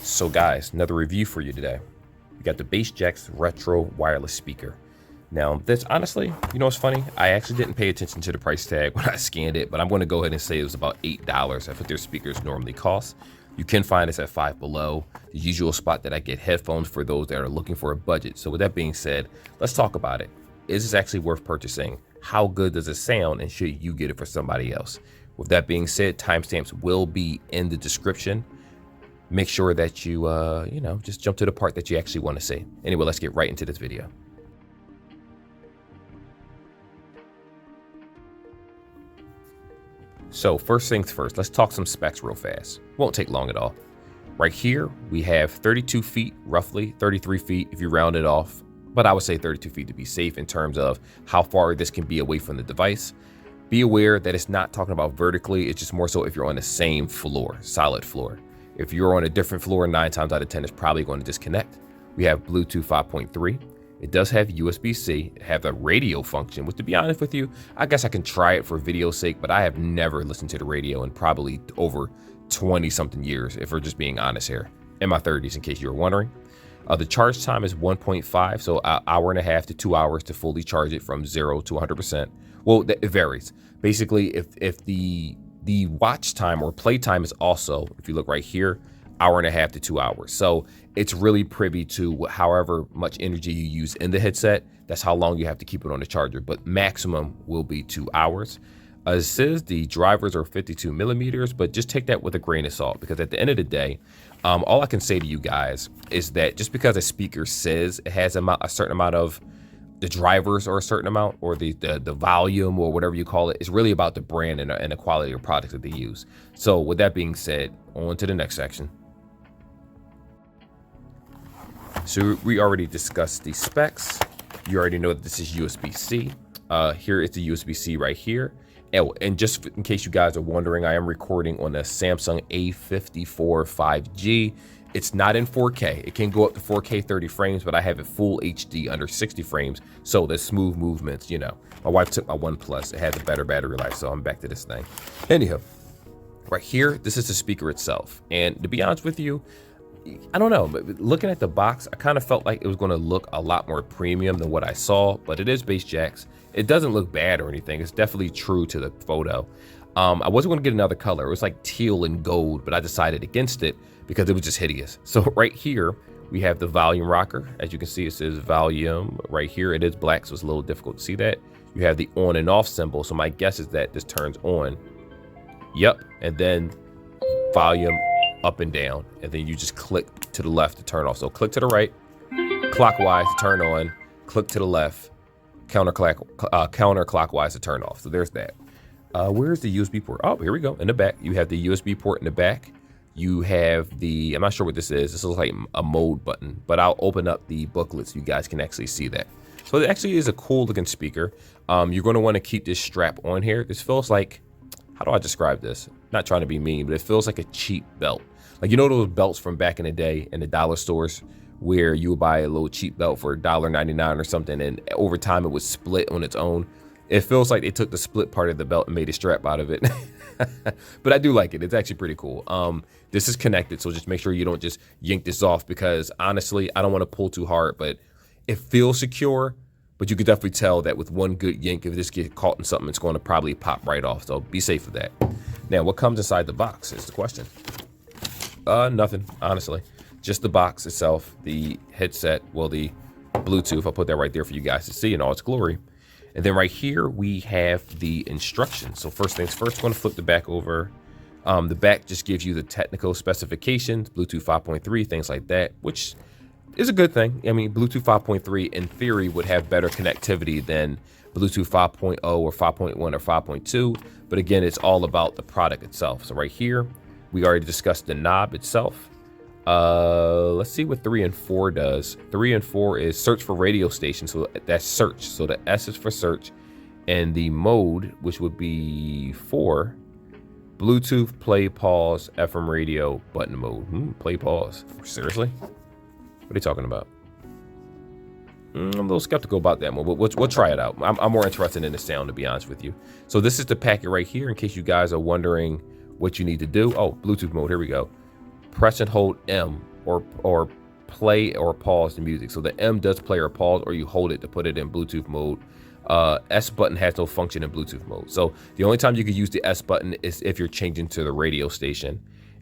So guys, another review for you today. We got the jaxx retro wireless speaker. Now this, honestly, you know what's funny? I actually didn't pay attention to the price tag when I scanned it, but I'm going to go ahead and say it was about $8. That's what their speakers normally cost. You can find this at Five Below, the usual spot that I get headphones for those that are looking for a budget. So with that being said, let's talk about it. Is this actually worth purchasing? How good does it sound, and should you get it for somebody else? With that being said, timestamps will be in the description. Make sure that you, just jump to the part that you actually want to see. Anyway, let's get right into this video. So first things first, let's talk some specs real fast. Won't take long at all. Right here, we have 32 feet, roughly 33 feet if you round it off, but I would say 32 feet to be safe in terms of how far this can be away from the device. Be aware that it's not talking about vertically, it's just more so if you're on the same floor, solid floor. If you're on a different floor, 9 times out of 10, it's probably going to disconnect. We have Bluetooth 5.3. It does have USB-C, it have a radio function, which to be honest with you, I guess I can try it for video's sake, but I have never listened to the radio in probably over 20 something years, if we're just being honest here, in my 30s, in case you were wondering. The charge time is 1.5, so an hour and a half to 2 hours to fully charge it from 0 to 100%. Well, it varies. Basically, if the watch time or play time is also, if you look right here, hour and a half to 2 hours. So it's really privy to however much energy you use in the headset. That's how long you have to keep it on the charger, but maximum will be 2 hours. It says the drivers are 52 millimeters, but just take that with a grain of salt, because at the end of the day, all I can say to you guys is that just because a speaker says it has a certain amount of the drivers or a certain amount, or the volume or whatever you call it, is really about the brand and the quality of products that they use. So with that being said, on to the next section. So we already discussed the specs. You already know that this is USB-C. Here is the USB-C right here. And just in case you guys are wondering, I am recording on a Samsung A54 5G. It's not in 4K. It can go up to 4K 30 frames, but I have it full HD under 60 frames. So there's smooth movements, you know. My wife took my OnePlus. It has a better battery life, so I'm back to this thing. Anyhow, right here, this is the speaker itself. And to be honest with you, I don't know, but looking at the box, I kind of felt like it was going to look a lot more premium than what I saw, but it is jaxx. It doesn't look bad or anything. It's definitely true to the photo. I wasn't going to get another color. It was like teal and gold, but I decided against it because it was just hideous. So right here, we have the volume rocker. As you can see, it says volume right here. It is black, so it's a little difficult to see that. You have the on and off symbol. So my guess is that this turns on. Yep. And then volume up and down. And then you just click to the left to turn off. So click to the right, clockwise to turn on, click to the left, counterclockwise to turn off. So there's that. Where's the USB port? Oh, here we go. In the back, you have the USB port in the back. You have the, I'm not sure what this is. This looks like a mode button, but I'll open up the booklet so you guys can actually see that. So it actually is a cool looking speaker. You're going to want to keep this strap on here. This feels like, how do I describe this? Not trying to be mean, but it feels like a cheap belt. Like, you know those belts from back in the day in the dollar stores where you would buy a little cheap belt for $1.99 or something, and over time it would split on its own. It feels like they took the split part of the belt and made a strap out of it. But I do like it. It's actually pretty cool. This is connected, so just make sure you don't just yank this off, because honestly, I don't want to pull too hard, but it feels secure. But you could definitely tell that with one good yank, if this gets caught in something, it's going to probably pop right off. So be safe with that. Now, what comes inside the box is the question. Nothing, honestly. Just the box itself, the headset, well, the Bluetooth. I'll put that right there for you guys to see in all its glory. And then right here, we have the instructions. So first things first, I'm going to flip the back over. The back just gives you the technical specifications, Bluetooth 5.3, things like that, which is a good thing. I mean, Bluetooth 5.3 in theory would have better connectivity than Bluetooth 5.0 or 5.1 or 5.2. But again, it's all about the product itself. So right here, we already discussed the knob itself. Let's see what 3 and 4 does. 3 and 4 is search for radio station. So that's search. So the S is for search. And the mode, which would be 4, Bluetooth, play, pause, FM radio, button mode. Play, pause. Seriously? What are you talking about? I'm a little skeptical about that one, but we'll try it out. I'm more interested in the sound, to be honest with you. So this is the packet right here, in case you guys are wondering what you need to do. Oh, Bluetooth mode, here we go. Press and hold M or play or pause the music. So the M does play or pause, or you hold it to put it in Bluetooth mode. S button has no function in Bluetooth mode. So the only time you could use the S button is if you're changing to the radio station.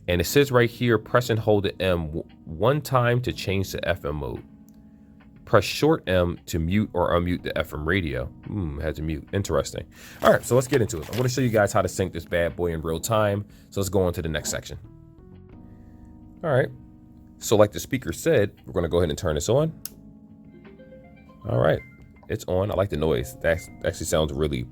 And it says right here, press and hold the M one time to change to FM mode. Press short M to mute or unmute the FM radio. Had to mute. Interesting. All right, so let's get into it. I'm going to show you guys how to sync this bad boy in real time. So let's go on to the next section. All right. So like the speaker said, we're going to go ahead and turn this on. All right. It's on. I like the noise. That actually sounds really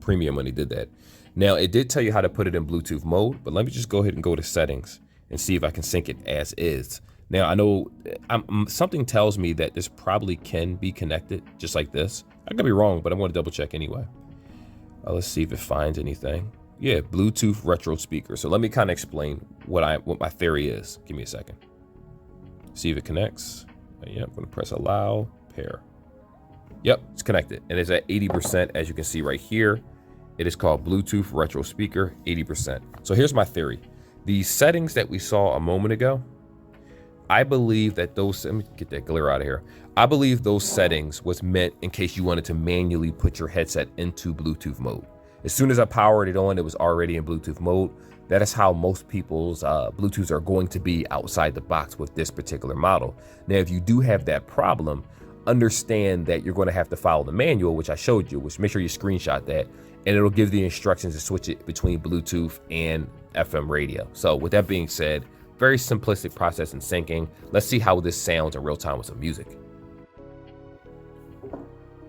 premium when he did that. Now, it did tell you how to put it in Bluetooth mode, but let me just go ahead and go to settings and see if I can sync it as is. Now, I know something tells me that this probably can be connected just like this. I could be wrong, but I'm going to double check anyway. Let's see if it finds anything. Yeah, Bluetooth retro speaker. So let me kind of explain what my theory is. Give me a second. See if it connects. Yep, I'm going to press allow, pair. Yep, it's connected. And it's at 80%, as you can see right here. It is called Bluetooth retro speaker, 80%. So here's my theory. The settings that we saw a moment ago, I believe that those, let me get that glare out of here. I believe those settings was meant in case you wanted to manually put your headset into Bluetooth mode. As soon as I powered it on, it was already in Bluetooth mode. That is how most people's Bluetooths are going to be outside the box with this particular model. Now, if you do have that problem, understand that you're going to have to follow the manual, which I showed you, which make sure you screenshot that, and it'll give the instructions to switch it between Bluetooth and FM radio. So with that being said, very simplistic process in syncing. Let's see how this sounds in real time with some music.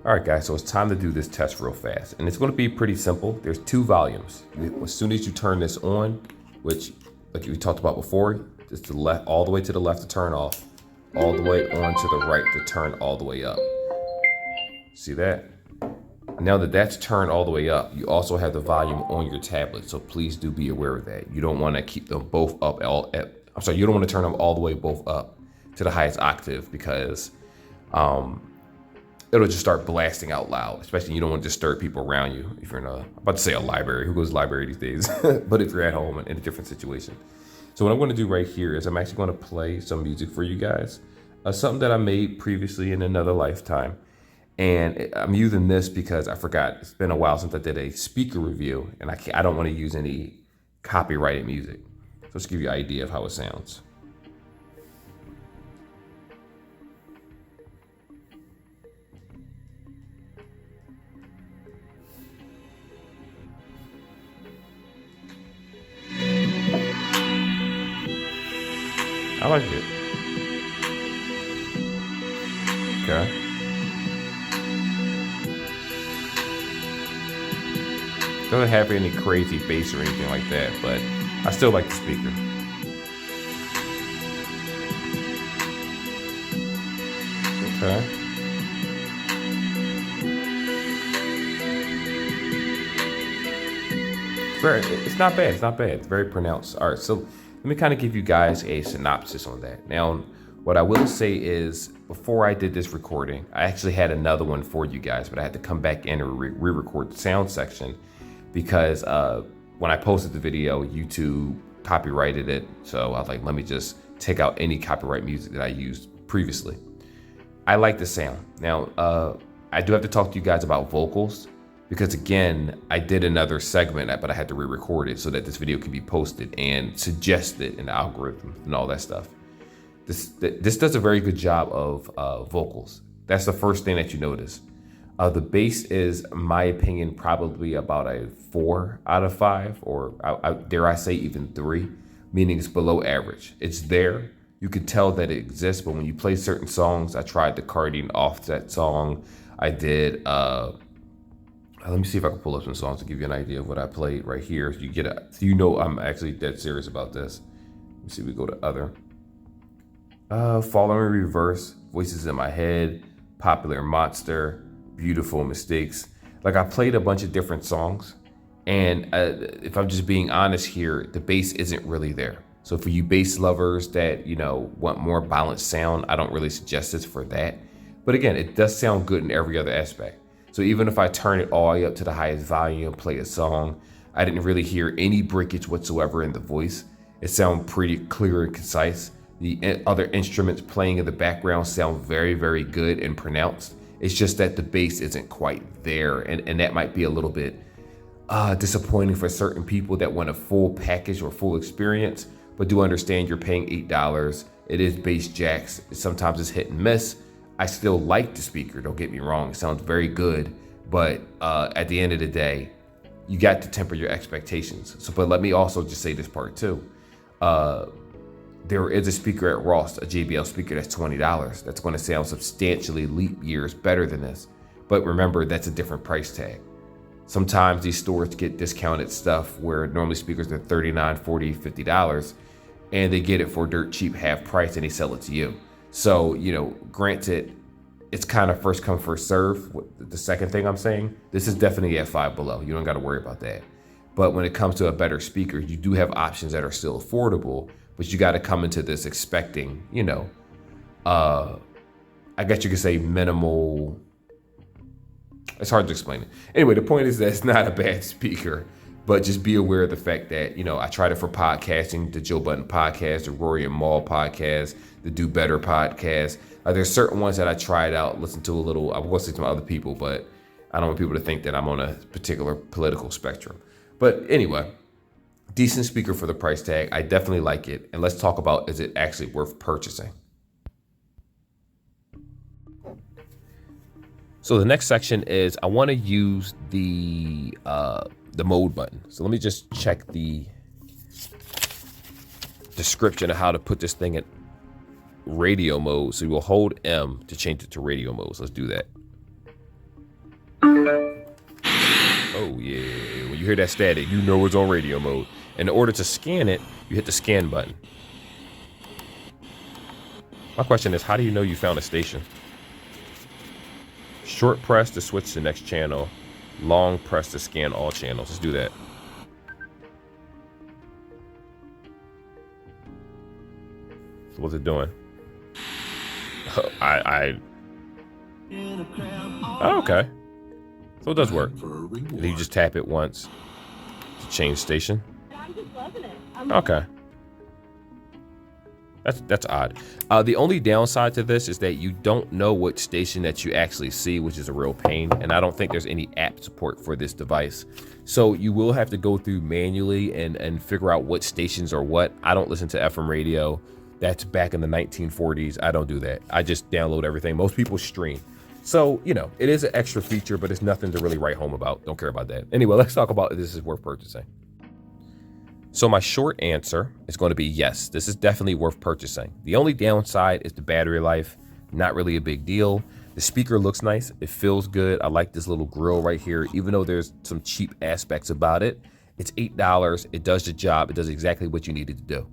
All right, guys, so it's time to do this test real fast. And it's going to be pretty simple. There's two volumes. As soon as you turn this on, which like we talked about before, it's to the left, all the way to the left to turn off, all the way on to the right to turn all the way up. See that? Now that that's turned all the way up, you also have the volume on your tablet. So please do be aware of that. You don't want to keep them both up you don't want to turn them all the way both up to the highest octave, because it'll just start blasting out loud, especially you don't want to disturb people around you. If you're in I'm about to say a library, who goes to the library these days? But if you're at home in a different situation. So what I'm going to do right here is I'm actually going to play some music for you guys. Something that I made previously in another lifetime. And I'm using this because I forgot, it's been a while since I did a speaker review, and I don't want to use any copyrighted music. So let's give you an idea of how it sounds. I like it. Okay. Doesn't have any crazy bass or anything like that, but I still like the speaker. Okay. It's not bad. It's not bad. It's very pronounced. All right, so let me kind of give you guys a synopsis on that. Now, what I will say is, before I did this recording, I actually had another one for you guys, but I had to come back in and re-record the sound section because when I posted the video, YouTube copyrighted it. So I was like, let me just take out any copyright music that I used previously. I like the sound. Now, I do have to talk to you guys about vocals, because again, I did another segment, but I had to re-record it so that this video can be posted and suggested in the algorithm and all that stuff. This does a very good job of vocals. That's the first thing that you notice. The bass is, in my opinion, probably about a 4 out of 5, or dare I say even 3, meaning it's below average. It's there. You could tell that it exists, but when you play certain songs, I tried the Cardi and Offset song. I did, let me see if I can pull up some songs to give you an idea of what I played right here. So you know I'm actually dead serious about this. Let me see, we go to other. Falling in Reverse, Voices in My Head, Popular Monster, Beautiful Mistakes. Like, I played a bunch of different songs, and if I'm just being honest here, the bass isn't really there. So for you bass lovers that, you know, want more balanced sound, I don't really suggest this for that. But again, it does sound good in every other aspect. So even if I turn it all the way up to the highest volume and play a song, I didn't really hear any breakage whatsoever in the voice. It sounded pretty clear and concise. The other instruments playing in the background sound very, very good and pronounced. It's just that the bass isn't quite there. And that might be a little bit disappointing for certain people that want a full package or full experience, but do understand you're paying $8. It is bass jaxx. Sometimes it's hit and miss. I still like the speaker, don't get me wrong. It sounds very good, but at the end of the day, you got to temper your expectations. So, but let me also just say this part too. There is a speaker at Ross, a JBL speaker that's $20. That's going to sound substantially leap years better than this. But remember, that's a different price tag. Sometimes these stores get discounted stuff where normally speakers are $39, $40, $50, and they get it for dirt cheap, half price, and they sell it to you. So, granted, it's kind of first come, first serve. The second thing I'm saying, this is definitely at Five Below. You don't got to worry about that. But when it comes to a better speaker, you do have options that are still affordable, but you got to come into this expecting, I guess you could say minimal. It's hard to explain it. Anyway, the point is that it's not a bad speaker, but just be aware of the fact that, I tried it for podcasting, the Joe Budden podcast, the Rory and Maul podcast, the Do Better podcast. There's certain ones that I tried out, listened to a little. I was listening to other people, but I don't want people to think that I'm on a particular political spectrum. But anyway, decent speaker for the price tag. I definitely like it. And let's talk about, is it actually worth purchasing? So the next section is I want to use the mode button. So let me just check the description of how to put this thing in radio mode. So we'll hold M to change it to radio mode. So let's do that. Oh yeah, when you hear that static, you know it's on radio mode. In order to scan it, you hit the scan button. My question is, how do you know you found a station? Short press to switch to the next channel. Long press to scan all channels. Let's do that. So what's it doing? Oh, okay. So it does work. And you just tap it once to change station. I'm just loving it. Okay. That's odd. The only downside to this is that you don't know what station that you actually see, which is a real pain. And I don't think there's any app support for this device. So you will have to go through manually and figure out what stations are what. I don't listen to FM radio. That's back in the 1940s. I don't do that. I just download everything. Most people stream. So, it is an extra feature, but it's nothing to really write home about. Don't care about that. Anyway, let's talk about if this is worth purchasing. So my short answer is going to be yes, this is definitely worth purchasing. The only downside is the battery life. Not really a big deal. The speaker looks nice. It feels good. I like this little grill right here, even though there's some cheap aspects about it. It's $8. It does the job. It does exactly what you needed to do.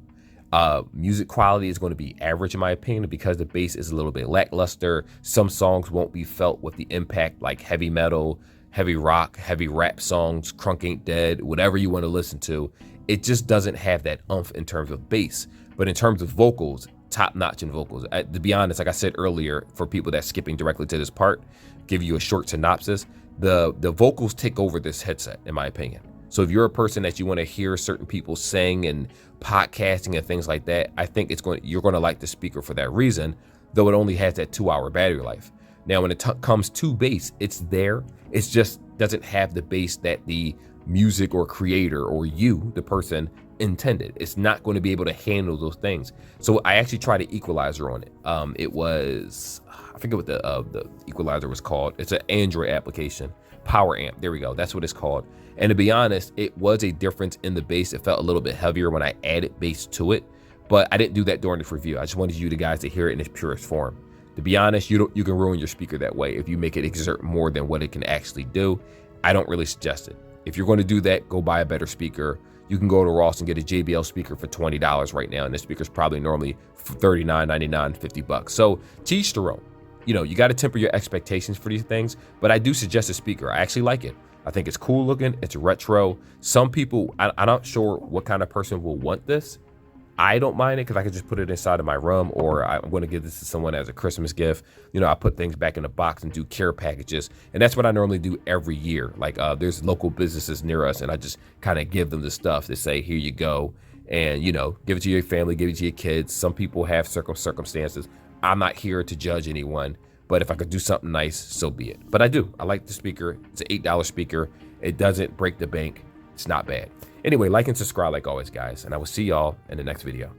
Music quality is going to be average in my opinion because the bass is a little bit lackluster. Some songs won't be felt with the impact like heavy metal, heavy rock, heavy rap songs, Crunk Ain't Dead, whatever you want to listen to. It just doesn't have that oomph in terms of bass, but in terms of vocals, top notch in vocals. To be honest, like I said earlier, for people that's skipping directly to this part, give you a short synopsis. The vocals take over this headset, in my opinion. So if you're a person that you want to hear certain people sing and podcasting and things like that, I think you're going to like the speaker for that reason, though it only has that 2-hour battery life. Now, when it comes to bass, it's there. It just doesn't have the bass that the music or creator or you, the person, intended. It's not going to be able to handle those things. So I actually tried an equalizer on it. It was, I forget what the equalizer was called. It's an Android application. Power Amp. There we go. That's what it's called. And to be honest, it was a difference in the bass. It felt a little bit heavier when I added bass to it, but I didn't do that during this review. I just wanted you guys to hear it in its purest form. To be honest, you can ruin your speaker that way if you make it exert more than what it can actually do. I don't really suggest it. If you're going to do that, go buy a better speaker. You can go to Ross and get a JBL speaker for $20 right now, and this speaker's probably normally $39, $99, $50. So to each their own. You got to temper your expectations for these things, but I do suggest a speaker. I actually like it. I think it's cool looking. It's retro. Some people, I'm not sure what kind of person will want this. I don't mind it because I can just put it inside of my room, or I'm going to give this to someone as a Christmas gift. I put things back in the box and do care packages. And that's what I normally do every year. Like there's local businesses near us and I just kind of give them the stuff to say, here you go. and, you know, give it to your family, give it to your kids. Some people have circumstances. I'm not here to judge anyone, but if I could do something nice, so be it. But I do. I like the speaker. It's an $8 speaker. It doesn't break the bank. It's not bad. Anyway, like and subscribe like always, guys, and I will see y'all in the next video.